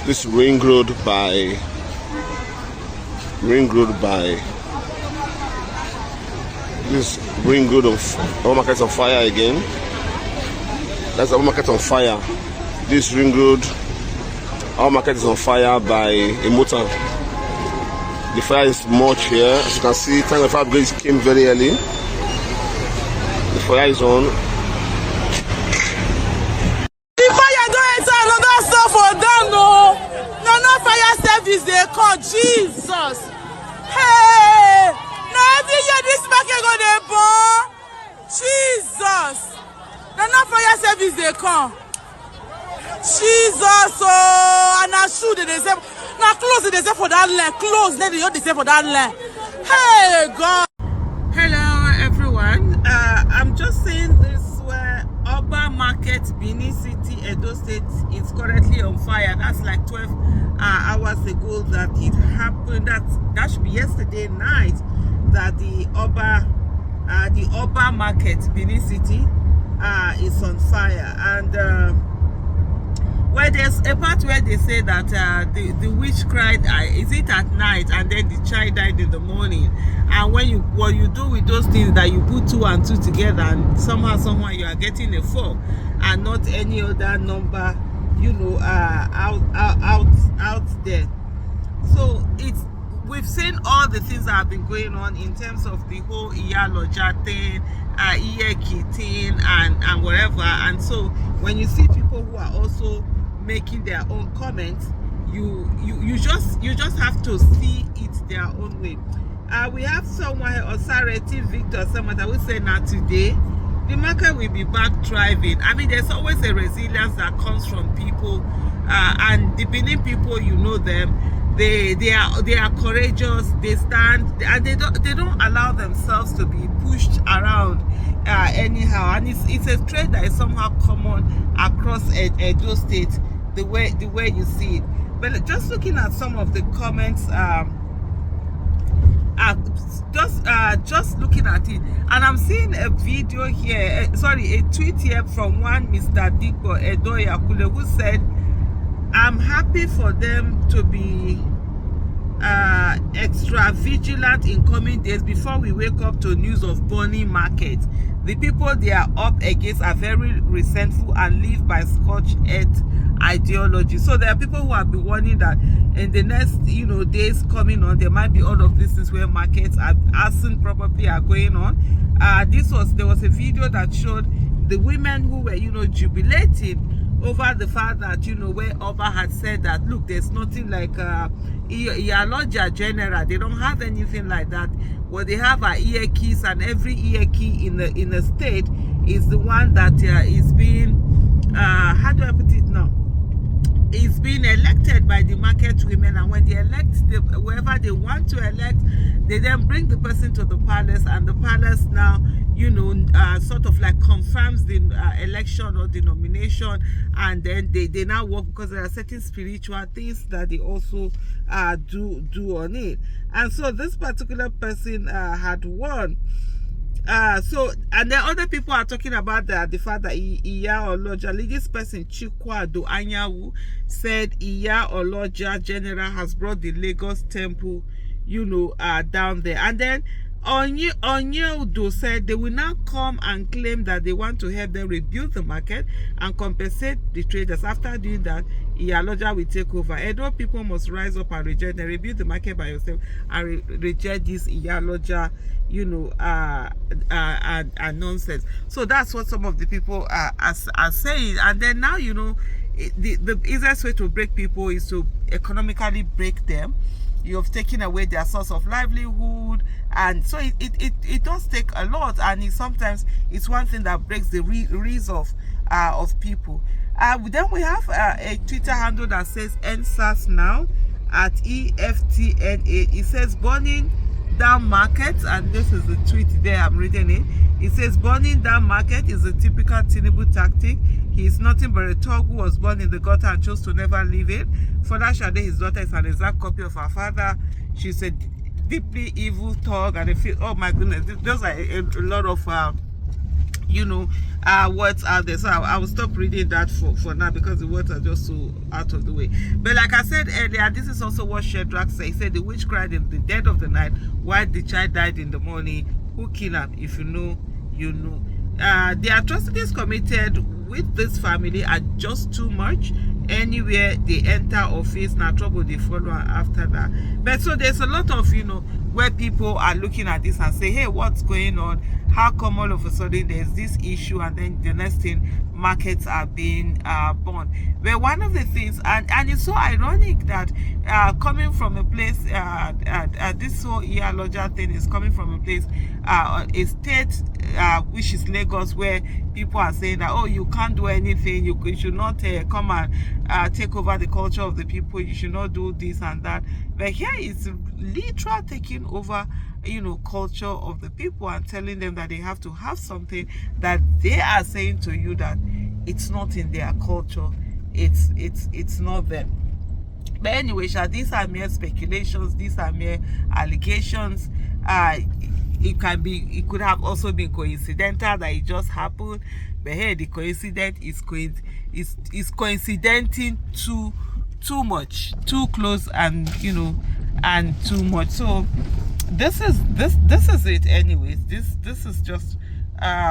this ring road by this ring road of our market on fire again. That's our market on fire. This ring road, our market is on fire by a motor. The fire is much here. As you can see, time the fire brigade came very early. The fire is on. The fire don't enter another stuff for them, no. No fire service they call Jesus. Hey, now every year this market go dey burn. Jesus. No fire service they come. Jesus, oh, and I shoot they say. Now close they say for that land. Close, then they say for that land. Hey God. Hello everyone. I'm just saying this where Oba Market, Benin City, Edo State is currently on fire. That's like 12 hours ago that it happened. That should be yesterday night that the Oba Market, Benin City, is on fire. And where there's a part where they say that the witch cried, is it at night, and then the child died in the morning. And what you do with those things, that you put 2 and 2 together, and somehow you are getting a 4 and not any other number, you know, out there. So we've seen all the things that have been going on in terms of the whole Iyaloja thing, Iyeki thing, and whatever. And so when you see people who are also making their own comments, you just have to see it their own way. We have someone here, Osareti Victor, someone that will say now today the market will be back thriving. I mean, there's always a resilience that comes from people, and the Benin people, you know them. They are courageous. They stand and they don't allow themselves to be pushed around anyhow. And it's a trait that is somehow common across Edo State, the way you see it. But just looking at some of the comments, just looking at it, and I'm seeing a video here, a tweet here from one Mr. Dikbo Edoya Kule, who said, I'm happy for them to be extra vigilant in coming days before we wake up to news of burning market. The people they are up against are very resentful and live by scorched earth ideology. So there are people who have been warning that in the next days coming on, there might be all of these things where markets arson probably are going on. There was a video that showed the women who were jubilating over the fact that where Oba had said that, look, there's nothing like Iyaloja General. They don't have anything like that. What they have are ear keys, and every ear key in the state is the one that is being how do I put it now? It's being elected by the market women, and when they elect whoever they want to elect, they then bring the person to the palace, and the palace now sort of like confirms the election or the nomination, and then they now work, because there are certain spiritual things that they also do on it. And so this particular person had won. And then other people are talking about the fact that Iya Oloja, this person Chikwado Anyawu, said Iya Oloja General has brought the Lagos temple, down there. And then Onyeudo said they will now come and claim that they want to help them rebuild the market and compensate the traders. After doing that, Iyaloja will take over. Edo people must rise up and reject and rebuild the market by yourself and reject this Iyaloja, and nonsense. So that's what some of the people are saying. And then now, the easiest way to break people is to economically break them. You've taken away their source of livelihood, and so it does take a lot, and sometimes it's one thing that breaks the reason of people. Then we have a Twitter handle that says NSAS now at EFTNA. It says burning down markets, and this is the tweet there, I'm reading it. It says burning down market is a typical Tinubu tactic. He is nothing but a thug who was born in the gutter and chose to never leave it. Further Shade, his daughter, is an exact copy of her father. She's a deeply evil thug, and I feel, oh my goodness, those are a lot of words out there. So I will stop reading that for now, because the words are just so out of the way. But like I said earlier, this is also what Shadrach said. He said the witch cried in the dead of the night while the child died in the morning. Who killed him? If you know, you know. The atrocities committed with this family are just too much. Anywhere they enter or face now trouble, they follow after that. But so there's a lot of where people are looking at this and say, hey, what's going on? How come all of a sudden there's this issue, and then the next thing, markets are being burned? But one of the things, and it's so ironic that coming from a place, this whole Iyaloja thing is coming from a place, a state which is Lagos, where people are saying that, oh, you can't do anything, you should not come and take over the culture of the people, you should not do this and that. But here it's literal taking over culture of the people and telling them that they have to have something that they are saying to you that it's not in their culture, it's not them. But anyway, these are mere speculations, these are mere allegations. It could have also been coincidental that it just happened, but hey, the coincidence is coincidenting too much, too close, and and too much. So this is it anyways. This is just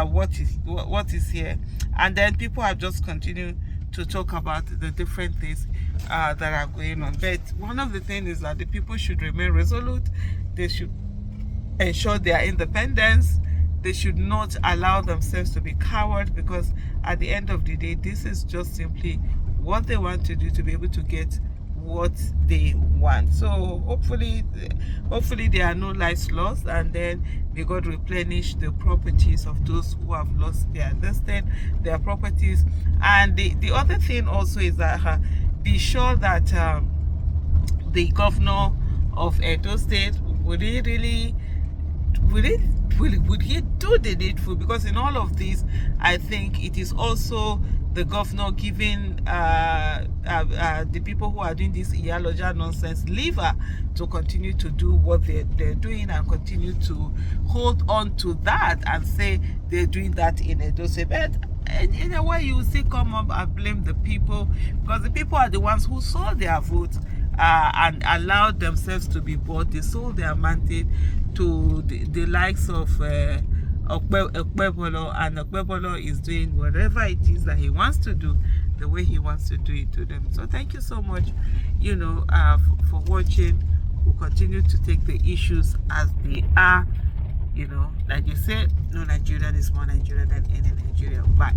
what is here. And then people have just continued to talk about the different things that are going on. But one of the things is that the people should remain resolute. They should ensure their independence. They should not allow themselves to be cowards, because at the end of the day, this is just simply what they want to do to be able to get what they want. So hopefully there are no lives lost, and then may God replenish the properties of those who have lost their properties. And the other thing also is that be sure that the governor of Edo State would he do the needful, because in all of this, I think it is also the governor giving the people who are doing this Iyaloja nonsense lever to continue to do what they're doing, and continue to hold on to that and say they're doing that in Edo State. But in a way, you will still come up and blame the people, because the people are the ones who sold their votes and allowed themselves to be bought. They sold their mandate to the likes of Okpebolo, and Okpebolo is doing whatever it is that he wants to do, the way he wants to do it to them. So thank you so much, for watching. We'll continue to take the issues as they are. Like you said, no Nigerian is more Nigerian than any Nigerian. Bye.